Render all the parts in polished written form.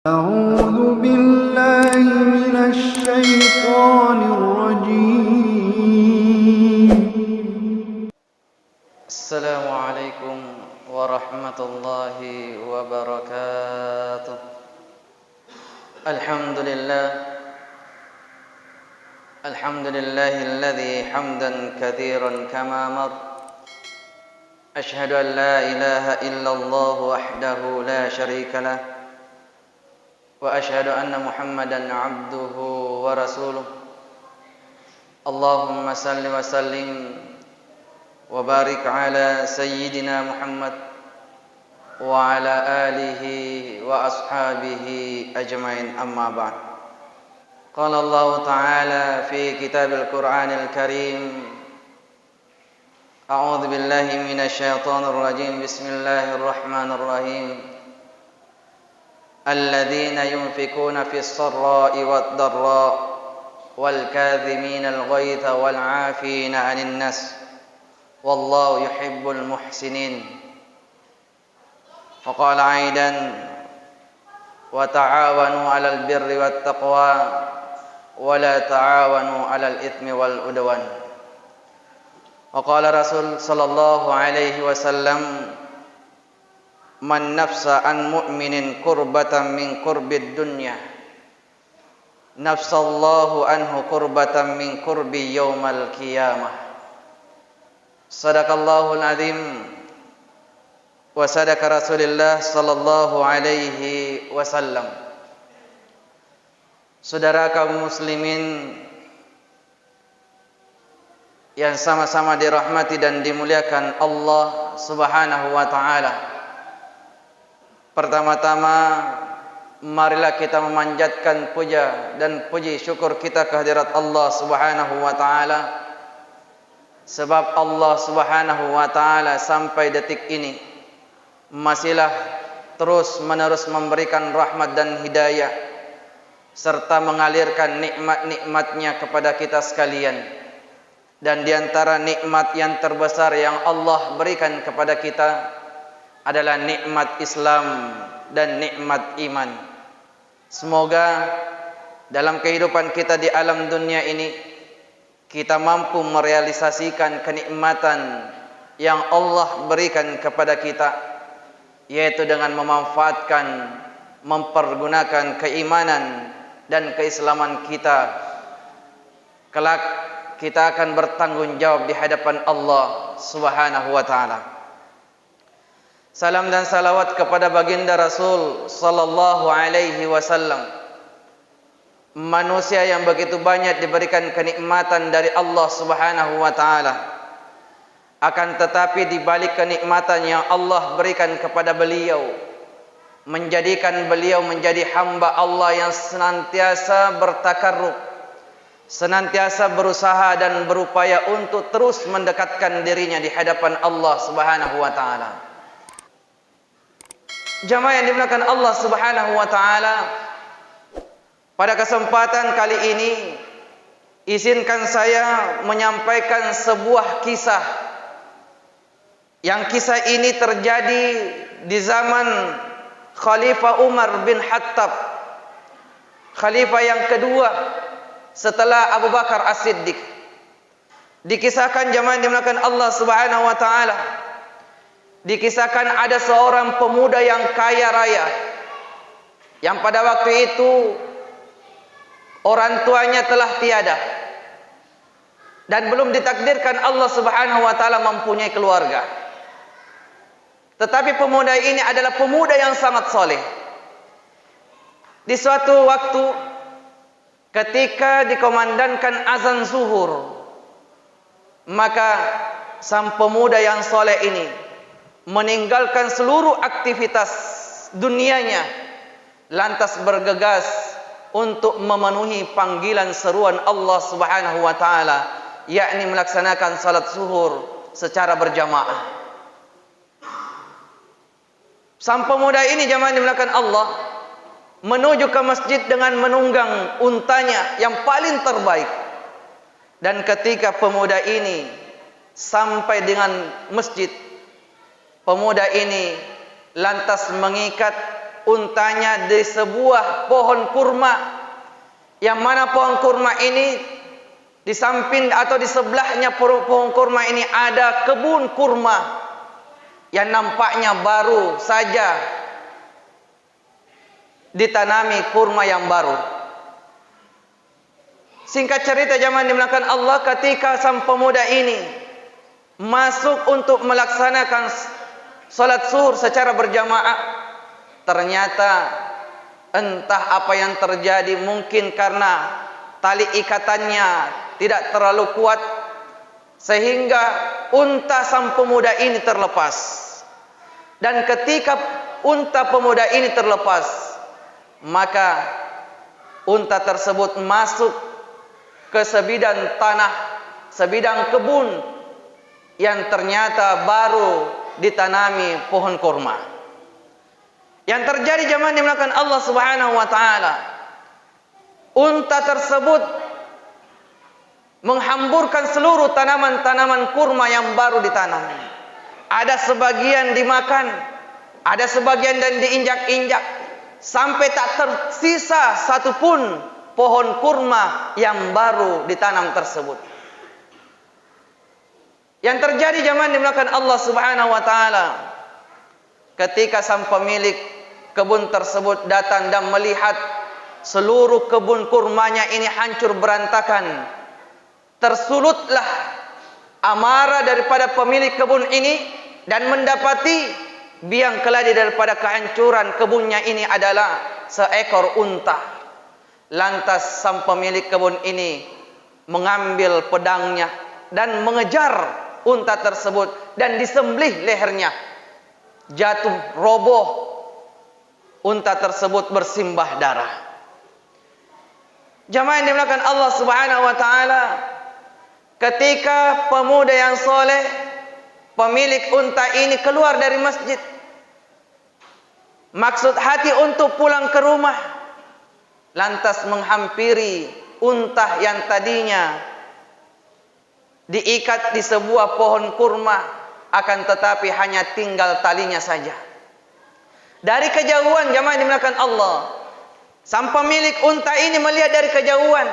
أعوذ بالله من الشيطان الرجيم. السلام عليكم ورحمة الله وبركاته. الحمد لله الذي حمدا كثيرا كما مر. أشهد أن لا إله إلا الله وحده لا شريك له، وأشهد أن محمدا عبده ورسوله. اللهم صل وسلم وبارك على سيدنا محمد وعلى آله وأصحابه أجمعين، أما بعد. قال الله تعالى في كتاب القرآن الكريم: أعوذ بالله من الشيطان الرجيم. بسم الله الرحمن الرحيم. الذين ينفقون في السراء والضراء والكاظمين الغيظ والعافين عن الناس والله يحب المحسنين. فقال أيضا: وتعاونوا على البر والتقوى ولا تعاونوا على الإثم والعدوان. وقال رسول صلى الله عليه وسلم: من نفس عن مؤمن كربة من كرب الدنيا نفس الله عنه كربة من كرب يوم القيامة. صدق الله العظيم وصدق رسول الله صلى الله عليه وسلم. Saudara kaum muslimin yang sama-sama dirahmati dan dimuliakan Allah Subhanahu wa taala. Pertama-tama marilah kita memanjatkan puja dan puji syukur kita kehadirat Allah Subhanahu wa taala, sebab Allah Subhanahu wa taala sampai detik ini masihlah terus menerus memberikan rahmat dan hidayah serta mengalirkan nikmat-nikmatnya kepada kita sekalian. Dan di antara nikmat yang terbesar yang Allah berikan kepada kita adalah nikmat Islam dan nikmat iman. Semoga dalam kehidupan kita di alam dunia ini kita mampu merealisasikan kenikmatan yang Allah berikan kepada kita, yaitu dengan memanfaatkan, mempergunakan keimanan dan keislaman kita. Kelak kita akan bertanggung jawab di hadapan Allah Subhanahu wa taala. Salam dan salawat kepada baginda Rasul sallallahu alaihi wasallam, manusia yang begitu banyak diberikan kenikmatan dari Allah Subhanahu wa taala. Akan tetapi di balik kenikmatan yang Allah berikan kepada beliau, menjadikan beliau menjadi hamba Allah yang senantiasa bertakarrub, senantiasa berusaha dan berupaya untuk terus mendekatkan dirinya di hadapan Allah Subhanahu wa taala. Jamaah yang dimuliakan Allah Subhanahu wa taala, pada kesempatan kali ini izinkan saya menyampaikan sebuah kisah. Yang kisah ini terjadi di zaman Khalifah Umar bin Khattab, khalifah yang kedua setelah Abu Bakar As-Siddiq. Dikisahkan jamaah yang dimuliakan Allah Subhanahu wa taala, dikisahkan ada seorang pemuda yang kaya raya, yang pada waktu itu orang tuanya telah tiada dan belum ditakdirkan Allah Subhanahu wa taala mempunyai keluarga. Tetapi pemuda ini adalah pemuda yang sangat soleh. Di suatu waktu ketika dikumandangkan azan zuhur, maka sang pemuda yang soleh ini meninggalkan seluruh aktivitas dunianya, lantas bergegas untuk memenuhi panggilan seruan Allah Subhanahu wa taala, yakni melaksanakan salat zuhur secara berjamaah. Sang pemuda ini jamaah dimuliakan Allah menuju ke masjid dengan menunggang untanya yang paling terbaik. Dan ketika pemuda ini sampai dengan masjid, pemuda ini lantas mengikat untanya di sebuah pohon kurma, yang mana pohon kurma ini di samping atau di sebelahnya pohon kurma ini ada kebun kurma yang nampaknya baru saja ditanami kurma yang baru. Singkat cerita, jemaah dimulakan Allah, ketika sang pemuda ini masuk untuk melaksanakan salat zuhur secara berjamaah, ternyata entah apa yang terjadi, mungkin karena tali ikatannya tidak terlalu kuat, sehingga unta sang pemuda ini terlepas. Dan ketika unta pemuda ini terlepas, maka unta tersebut masuk ke sebidang tanah, sebidang kebun yang ternyata baru ditanami pohon kurma. Yang terjadi jemaah dimulakan Allah Subhanahu wa taala, unta tersebut menghamburkan seluruh tanaman-tanaman kurma yang baru ditanam. Ada sebagian dimakan, ada sebagian dan diinjak-injak, sampai tak tersisa satupun pohon kurma yang baru ditanam tersebut. Yang terjadi jemaah dimulakan Allah Subhanahu wa taala, ketika sang pemilik kebun tersebut datang dan melihat seluruh kebun kurmanya ini hancur berantakan, tersulutlah amarah daripada pemilik kebun ini dan mendapati biang keladi daripada kehancuran kebunnya ini adalah seekor unta. Lantas sang pemilik kebun ini mengambil pedangnya dan mengejar unta tersebut dan disembelih lehernya. Jatuh roboh, unta tersebut bersimbah darah. Jemaah yang dimuliakan Allah Subhanahu wa taala, ketika pemuda yang soleh, pemilik unta ini keluar dari masjid, maksud hati untuk pulang ke rumah, lantas menghampiri unta yang tadinya diikat di sebuah pohon kurma, akan tetapi hanya tinggal talinya saja. Dari kejauhan jemaah dimuliakan Allah, sang pemilik unta ini melihat dari kejauhan,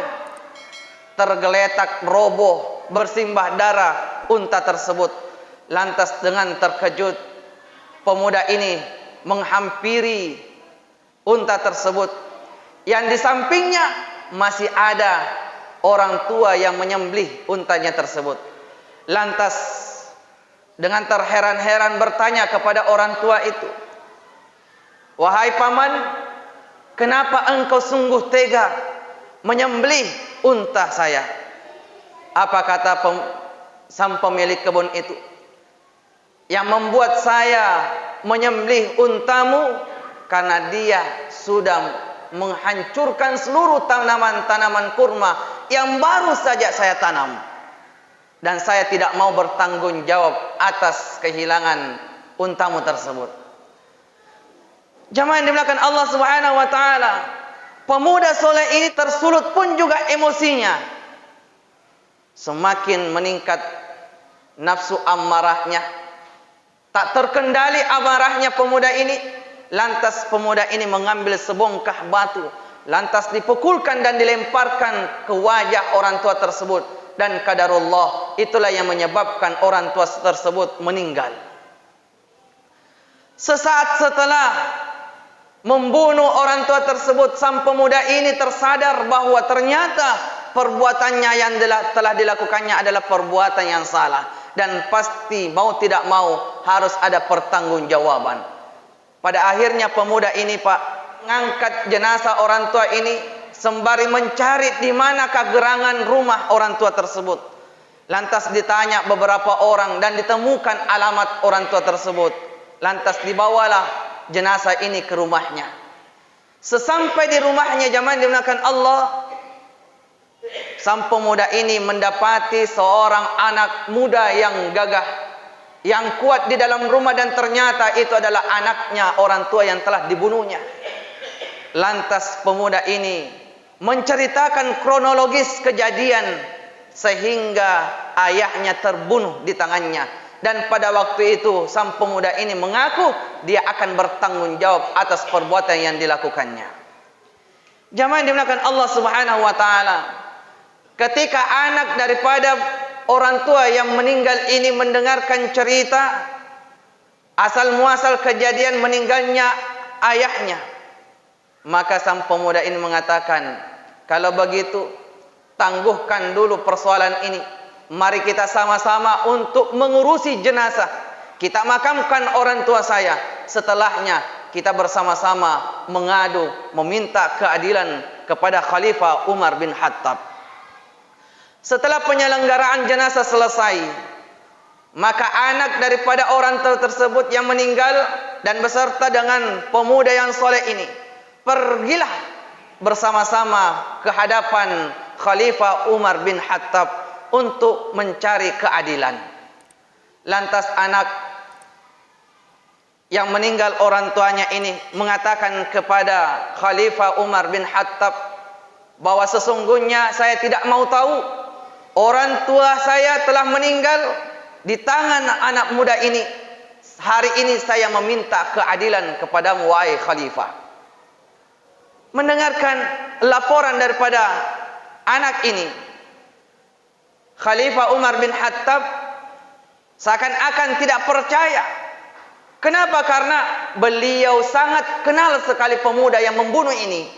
tergeletak roboh bersimbah darah unta tersebut. Lantas dengan terkejut, pemuda ini menghampiri unta tersebut, yang di sampingnya masih ada orang tua yang menyembelih untanya tersebut. Lantas dengan terheran-heran bertanya kepada orang tua itu, "Wahai paman, kenapa engkau sungguh tega menyembelih unta saya?" Apa kata sang pemilik kebun itu? "Yang membuat saya menyembelih untamu karena dia sudah menghancurkan seluruh tanaman-tanaman kurma yang baru saja saya tanam, dan saya tidak mau bertanggung jawab atas kehilangan untamu tersebut." Jemaah yang dimuliakan Allah Subhanahu wa taala, pemuda soleh ini tersulut pun juga emosinya. Semakin meningkat nafsu amarahnya, tak terkendali amarahnya pemuda ini. Lantas pemuda ini mengambil sebongkah batu, lantas dipukulkan dan dilemparkan ke wajah orang tua tersebut. Dan qadarullah, itulah yang menyebabkan orang tua tersebut meninggal. Sesaat setelah membunuh orang tua tersebut, sang pemuda ini tersadar bahwa ternyata perbuatannya yang telah dilakukannya adalah perbuatan yang salah, dan pasti mau tidak mau harus ada pertanggungjawaban. Pada akhirnya pemuda ini mengangkat jenazah orang tua ini sembari mencari di manakah gerangan rumah orang tua tersebut. Lantas ditanya beberapa orang dan ditemukan alamat orang tua tersebut. Lantas dibawalah jenazah ini ke rumahnya. Sesampai di rumahnya, jemaah dimuliakan Allah, sang pemuda ini mendapati seorang anak muda yang gagah, yang kuat di dalam rumah, dan ternyata itu adalah anaknya orang tua yang telah dibunuhnya. Lantas pemuda ini menceritakan kronologis kejadian sehingga ayahnya terbunuh di tangannya, Dan pada waktu itu sang pemuda ini mengaku dia akan bertanggung jawab atas perbuatan yang dilakukannya. Jamaah yang dimuliakan Allah Subhanahu wa taala, ketika anak daripada orang tua yang meninggal ini mendengarkan cerita asal muasal kejadian meninggalnya ayahnya, maka sang pemuda ini mengatakan, kalau begitu tangguhkan dulu persoalan ini. Mari kita sama-sama untuk mengurusi jenazah. Kita makamkan orang tua saya. Setelahnya kita bersama-sama mengadu, meminta keadilan kepada Khalifah Umar bin Khattab. Setelah penyelenggaraan jenazah selesai, maka anak daripada orang tua tersebut yang meninggal dan beserta dengan pemuda yang soleh ini pergilah bersama-sama ke hadapan Khalifah Umar bin Khattab untuk mencari keadilan. Lantas anak yang meninggal orang tuanya ini mengatakan kepada Khalifah Umar bin Khattab bahwa sesungguhnya saya tidak mau tahu, orang tua saya telah meninggal di tangan anak muda ini. Hari ini saya meminta keadilan kepadamu wahai Khalifah. Mendengarkan laporan daripada anak ini, Khalifah Umar bin Khattab seakan-akan tidak percaya. Kenapa? Karena beliau sangat kenal sekali pemuda yang membunuh ini.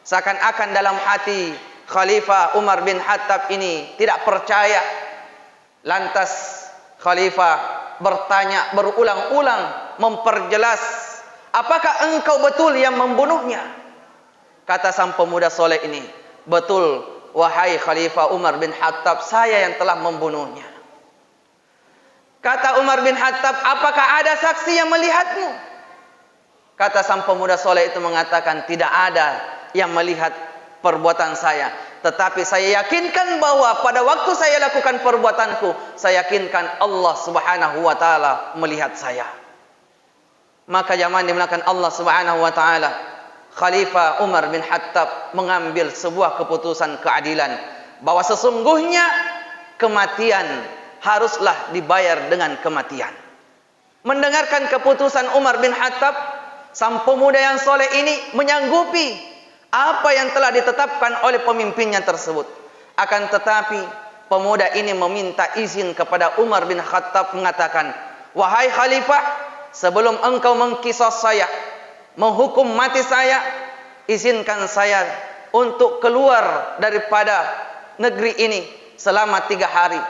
Seakan-akan dalam hati Khalifah Umar bin Khattab ini tidak percaya. Lantas Khalifah bertanya berulang-ulang, memperjelas, apakah engkau betul yang membunuhnya? Kata sang pemuda soleh ini, betul wahai Khalifah Umar bin Khattab, saya yang telah membunuhnya. Kata Umar bin Khattab, apakah ada saksi yang melihatmu? Kata sang pemuda soleh itu mengatakan, tidak ada yang melihat perbuatan saya. Tetapi saya yakinkan bahwa pada waktu saya lakukan perbuatanku, saya yakinkan Allah Subhanahu wa taala melihat saya. Maka jamaah dimuliakan Allah Subhanahu wa taala, Khalifah Umar bin Khattab mengambil sebuah keputusan keadilan bahwa sesungguhnya kematian haruslah dibayar dengan kematian. Mendengarkan keputusan Umar bin Khattab, sang pemuda yang soleh ini menyanggupi apa yang telah ditetapkan oleh pemimpinnya tersebut. Akan tetapi pemuda ini meminta izin kepada Umar bin Khattab mengatakan, wahai Khalifah, sebelum engkau mengkisos saya, menghukum mati saya, izinkan saya untuk keluar daripada negeri ini selama 3 hari.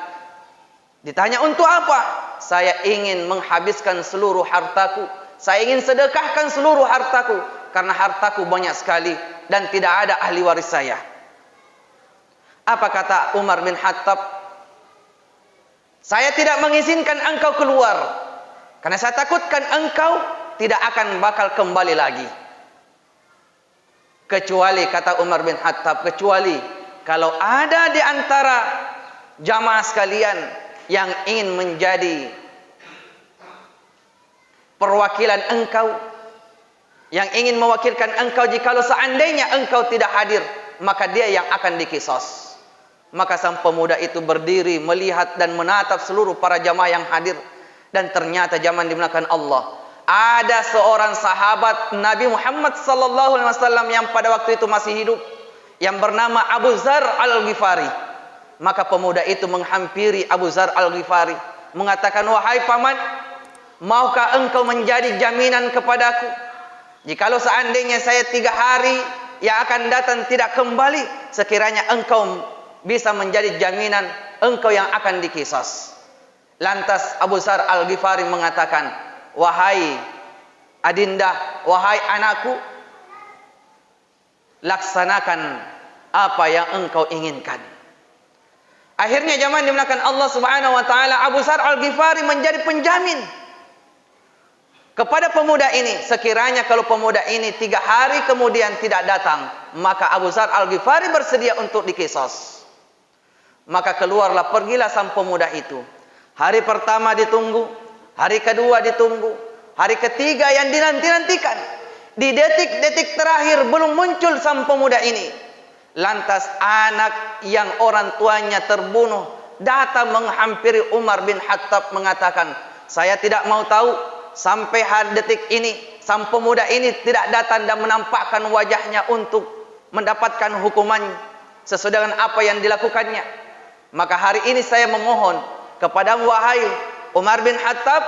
Ditanya untuk apa? Saya ingin menghabiskan seluruh hartaku. Saya ingin sedekahkan seluruh hartaku. Karena hartaku banyak sekali dan tidak ada ahli waris saya. Apa kata Umar bin Khattab? Saya tidak mengizinkan engkau keluar, karena saya takutkan engkau tidak akan bakal kembali lagi. Kecuali, kata Umar bin Khattab, kecuali kalau ada di antara jamaah sekalian yang ingin menjadi perwakilan engkau, yang ingin mewakilkan engkau, jikalau seandainya engkau tidak hadir, maka dia yang akan dikisos. Maka sang pemuda itu berdiri melihat dan menatap seluruh para jamaah yang hadir. Dan ternyata jamaah dimuliakan Allah, ada seorang sahabat Nabi Muhammad sallallahu alaihi wasallam yang pada waktu itu masih hidup, yang bernama Abu Zar Al-Ghifari. Maka pemuda itu menghampiri Abu Zar Al-Ghifari, mengatakan, wahai paman, maukah engkau menjadi jaminan kepadaku? Jikalau seandainya saya 3 hari yang akan datang tidak kembali, sekiranya engkau bisa menjadi jaminan, engkau yang akan dikisos. Lantas Abu Zar Al-Ghifari mengatakan, wahai adinda, wahai anakku, laksanakan apa yang engkau inginkan. Akhirnya jamaah dimuliakan Allah Subhanahu wa taala, Abu Zar Al-Ghifari menjadi penjamin kepada pemuda ini. Sekiranya kalau pemuda ini 3 hari kemudian tidak datang, maka Abu Zar Al-Ghifari bersedia untuk dikisos. Maka keluarlah, pergilah sang pemuda itu. Hari pertama ditunggu, hari kedua ditunggu, hari ketiga yang dinanti-nantikan. Di detik-detik terakhir belum muncul sang pemuda ini. Lantas anak yang orang tuanya terbunuh datang menghampiri Umar bin Khattab mengatakan, saya tidak mau tahu sampai hari detik ini sang pemuda ini tidak datang dan menampakkan wajahnya untuk mendapatkan hukuman sesuai dengan apa yang dilakukannya. Maka hari ini saya memohon kepada wahai Umar bin Khattab,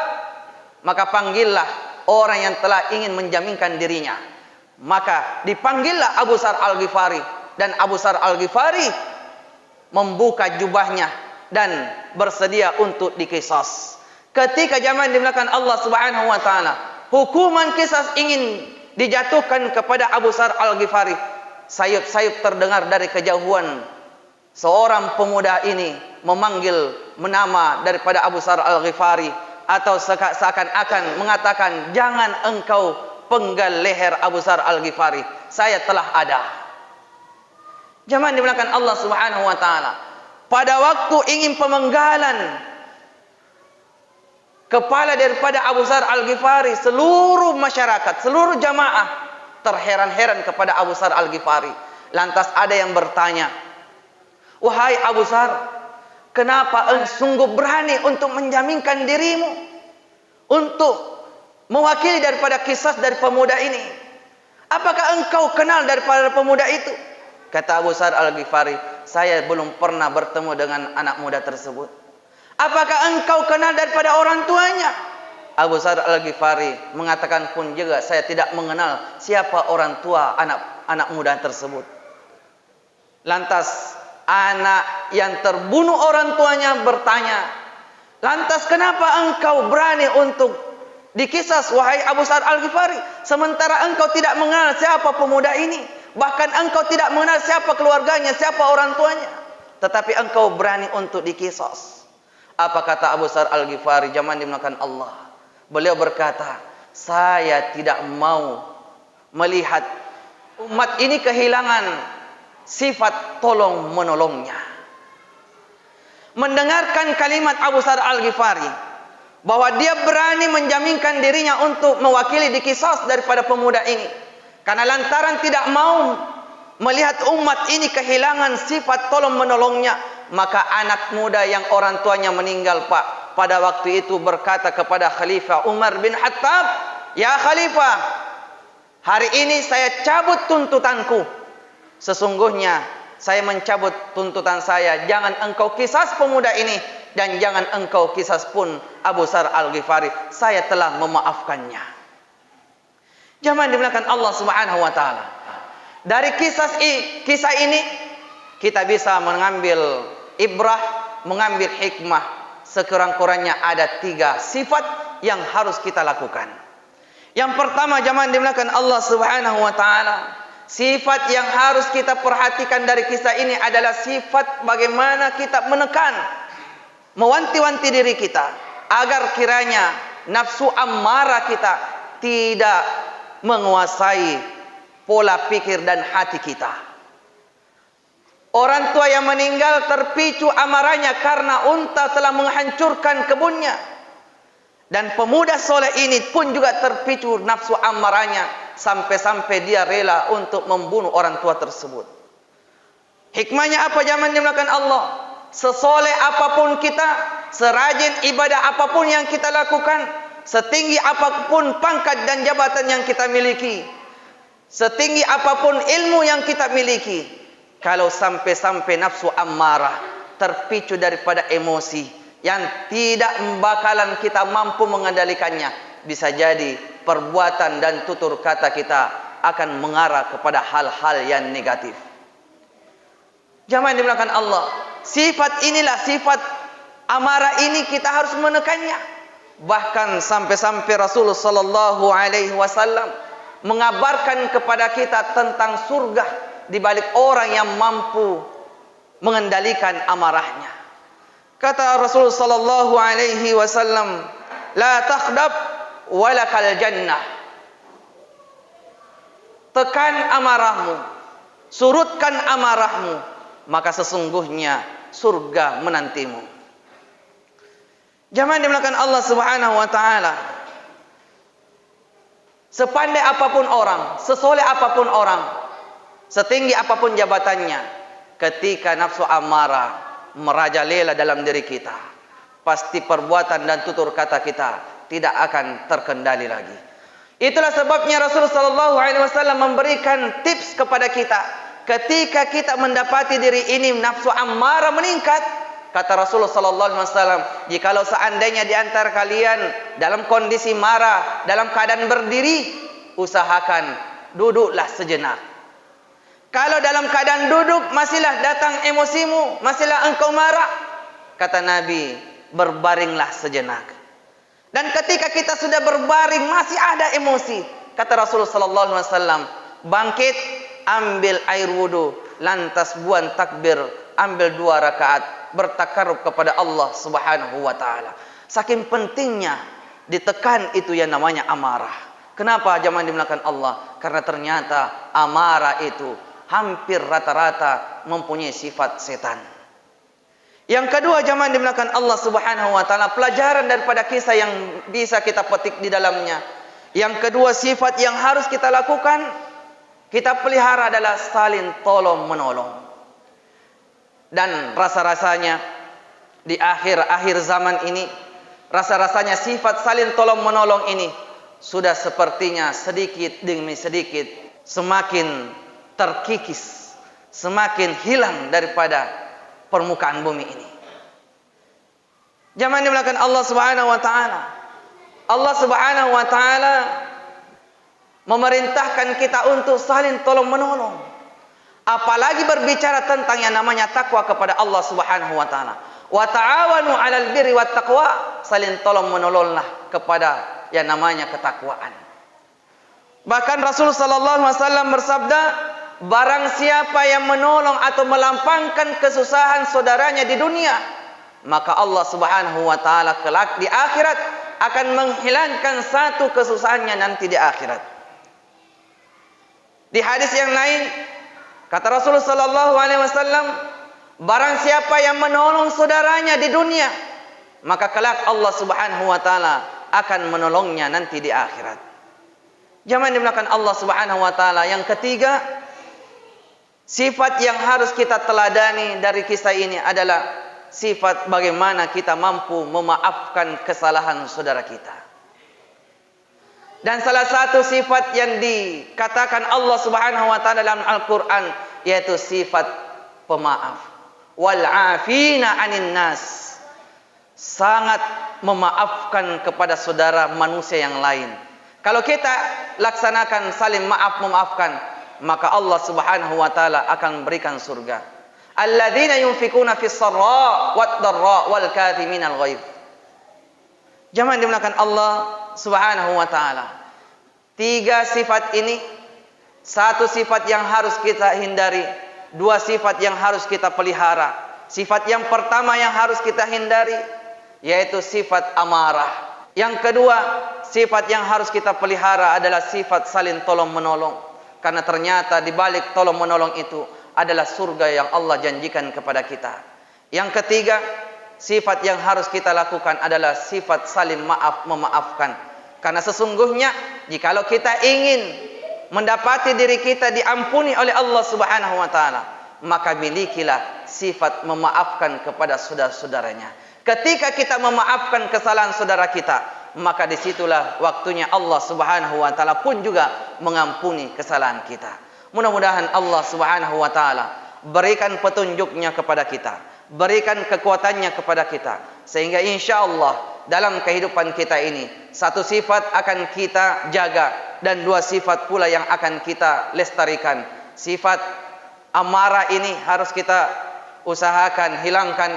maka panggillah orang yang telah ingin menjaminkan dirinya. Maka dipanggillah Abu Dzar Al-Ghifari, dan Abu Dzar Al-Ghifari membuka jubahnya dan bersedia untuk diqisas. Ketika zaman dimuliakan Allah Subhanahu wa taala, hukuman qisas ingin dijatuhkan kepada Abu Dzar Al-Ghifari, sayup-sayup terdengar dari kejauhan seorang pemuda ini memanggil menama daripada Abu Dzar Al-Ghifari, atau seakan-akan mengatakan, jangan engkau penggal leher Abu Dzar Al-Ghifari, saya telah ada. Zaman dimuliakan Allah Subhanahu wa taala, pada waktu ingin pemenggalan kepala daripada Abu Dzar Al-Ghifari, seluruh masyarakat, seluruh jamaah terheran-heran kepada Abu Dzar Al-Ghifari. Lantas ada yang bertanya, wahai Abu Dzar, kenapa engkau sungguh berani untuk menjaminkan dirimu untuk mewakili daripada kisah dari pemuda ini? Apakah engkau kenal daripada pemuda itu? Kata Abu Dzar Al-Ghifari, saya belum pernah bertemu dengan anak muda tersebut. Apakah engkau kenal daripada orang tuanya? Abu Dzar Al-Ghifari mengatakan pun juga, saya tidak mengenal siapa orang tua anak muda tersebut. Lantas anak yang terbunuh orang tuanya bertanya, lantas kenapa engkau berani untuk dikisas wahai Abu Dzar Al-Ghifari, sementara engkau tidak mengenal siapa pemuda ini, bahkan engkau tidak mengenal siapa keluarganya, siapa orang tuanya, tetapi engkau berani untuk dikisas. Apa kata Abu Dzar Al-Ghifari zaman dimuliakan Allah? Beliau berkata, saya tidak mau melihat umat ini kehilangan sifat tolong menolongnya. Mendengarkan kalimat Abu Dzar Al-Ghifari bahwa dia berani menjaminkan dirinya untuk mewakili dikisas daripada pemuda ini, karena lantaran tidak mau melihat umat ini kehilangan sifat tolong menolongnya, maka anak muda yang orang tuanya meninggal, Pak, pada waktu itu berkata kepada Khalifah Umar bin Khattab, ya Khalifah, hari ini saya cabut tuntutanku. Sesungguhnya saya mencabut tuntutan saya, jangan engkau kisas pemuda ini, dan jangan engkau kisas pun Abu Dzar Al-Ghifari, saya telah memaafkannya. Zaman dimuliakan Allah Subhanahu wa taala, dari kisah ini kita bisa mengambil ibrah, mengambil hikmah. Sekurang-kurangnya ada 3 sifat yang harus kita lakukan. Yang pertama, zaman dimuliakan Allah Subhanahu wa taala, sifat yang harus kita perhatikan dari kisah ini adalah sifat bagaimana kita menekan, mewanti-wanti diri kita agar kiranya nafsu amarah kita tidak menguasai pola pikir dan hati kita. Orang tua yang meninggal terpicu amarahnya karena unta telah menghancurkan kebunnya, dan pemuda soleh ini pun juga terpicu nafsu amarahnya sampai-sampai dia rela untuk membunuh orang tua tersebut. Hikmahnya apa zaman dimuliakan Allah? Sesoleh apapun kita, serajin ibadah apapun yang kita lakukan, setinggi apapun pangkat dan jabatan yang kita miliki, setinggi apapun ilmu yang kita miliki, kalau sampai-sampai nafsu amarah terpicu daripada emosi yang tidak bakalan kita mampu mengendalikannya, bisa jadi perbuatan dan tutur kata kita akan mengarah kepada hal-hal yang negatif. Zaman dimuliakan Allah, sifat inilah, sifat amarah ini kita harus menekannya. Bahkan sampai-sampai Rasulullah sallallahu alaihi wasallam mengabarkan kepada kita tentang surga di balik orang yang mampu mengendalikan amarahnya. Kata Rasulullah sallallahu alaihi wasallam, la takhdab walakal jannah. Tekan amarahmu, surutkan amarahmu, maka sesungguhnya surga menantimu. Zaman dimuliakan Allah Subhanahu wa taala, sepandai apapun orang, sesoleh apapun orang, setinggi apapun jabatannya, ketika nafsu amarah merajalela dalam diri kita, pasti perbuatan dan tutur kata kita tidak akan terkendali lagi. Itulah sebabnya Rasulullah sallallahu alaihi wasallam memberikan tips kepada kita. Ketika kita mendapati diri ini nafsu ammarah meningkat, kata Rasulullah sallallahu alaihi wasallam, jikalau seandainya di antara kalian dalam kondisi marah, dalam keadaan berdiri, usahakan duduklah sejenak. Kalau dalam keadaan duduk masihlah datang emosimu, masihlah engkau marah, kata Nabi, berbaringlah sejenak. Dan ketika kita sudah berbaring masih ada emosi, kata Rasulullah sallallahu alaihi wasallam, bangkit, ambil air wudu, lantas buat takbir, ambil 2 rakaat, bertakarrub kepada Allah Subhanahu wa taala. Saking pentingnya ditekan itu yang namanya amarah. Kenapa jamaah dimulakan Allah? Karena ternyata amarah itu hampir rata-rata mempunyai sifat setan. Yang kedua jamaah dimulakan Allah Subhanahu wa taala, pelajaran daripada kisah yang bisa kita petik di dalamnya. Yang kedua sifat yang harus kita lakukan, kita pelihara adalah saling tolong menolong. Dan rasa-rasanya di akhir-akhir zaman ini, rasa-rasanya sifat saling tolong menolong ini sudah sepertinya sedikit demi sedikit semakin terkikis, semakin hilang daripada permukaan bumi ini. Jamaah dimulakan Allah Subhanahu wa taala. Allah Subhanahu wa taala memerintahkan kita untuk saling tolong menolong. Apalagi berbicara tentang yang namanya takwa kepada Allah Subhanahu wa taala. Wa ta'awanu 'alal birri wat taqwa, saling tolong menolonglah kepada yang namanya ketakwaan. Bahkan Rasulullah sallallahu alaihi wasallam bersabda, barang siapa yang menolong atau melampangkan kesusahan saudaranya di dunia, maka Allah Subhanahu wa taala kelak di akhirat akan menghilangkan satu kesusahannya nanti di akhirat. Di hadis yang lain kata Rasulullah sallallahu alaihi wasallam, barang siapa yang menolong saudaranya di dunia, maka kelak Allah Subhanahu wa taala akan menolongnya nanti di akhirat. Jamaah dimulakan Allah Subhanahu wa taala, yang ketiga, sifat yang harus kita teladani dari kisah ini adalah sifat bagaimana kita mampu memaafkan kesalahan saudara kita. Dan salah satu sifat yang dikatakan Allah Subhanahu wa taala dalam Al-Qur'an yaitu sifat pemaaf. Wal 'afina 'anin nas. Sangat memaafkan kepada saudara manusia yang lain. Kalau kita laksanakan saling maaf memaafkan, maka Allah Subhanahu wa taala akan berikan surga. Alladzina yunfikuna fis sarra wad dharra wal kadhiminal ghaidh. Jamaah dimulakan Allah Subhanahu wa taala. 3 sifat ini, 1 sifat yang harus kita hindari, 2 sifat yang harus kita pelihara. Sifat yang pertama yang harus kita hindari yaitu sifat amarah. Yang kedua, sifat yang harus kita pelihara adalah sifat saling tolong menolong. Karena ternyata di balik tolong menolong itu adalah surga yang Allah janjikan kepada kita. Yang ketiga, sifat yang harus kita lakukan adalah sifat saling maaf memaafkan. Karena sesungguhnya jikalau kita ingin mendapati diri kita diampuni oleh Allah Subhanahu wa taala, maka milikilah sifat memaafkan kepada saudara-saudaranya. Ketika kita memaafkan kesalahan saudara kita, maka disitulah waktunya Allah Subhanahu wa taala pun juga mengampuni kesalahan kita. Mudah-mudahan Allah Subhanahu wa taala berikan petunjuknya kepada kita, berikan kekuatannya kepada kita, sehingga insyaallah dalam kehidupan kita ini 1 sifat akan kita jaga dan 2 sifat pula yang akan kita lestarikan. Sifat amarah ini harus kita usahakan hilangkan.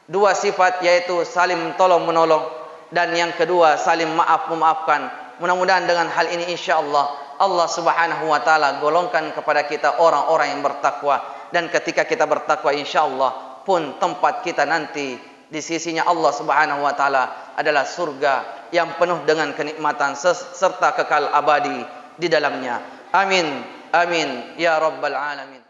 2 sifat yaitu saling tolong menolong, dan yang kedua saling maaf memaafkan. Mudah-mudahan dengan hal ini insyaallah Allah Subhanahu wa taala golongkan kepada kita orang-orang yang bertakwa, dan ketika kita bertakwa insyaallah pun tempat kita nanti di sisinya Allah Subhanahu wa taala adalah surga yang penuh dengan kenikmatan serta kekal abadi di dalamnya. Amin amin ya rabbal alamin.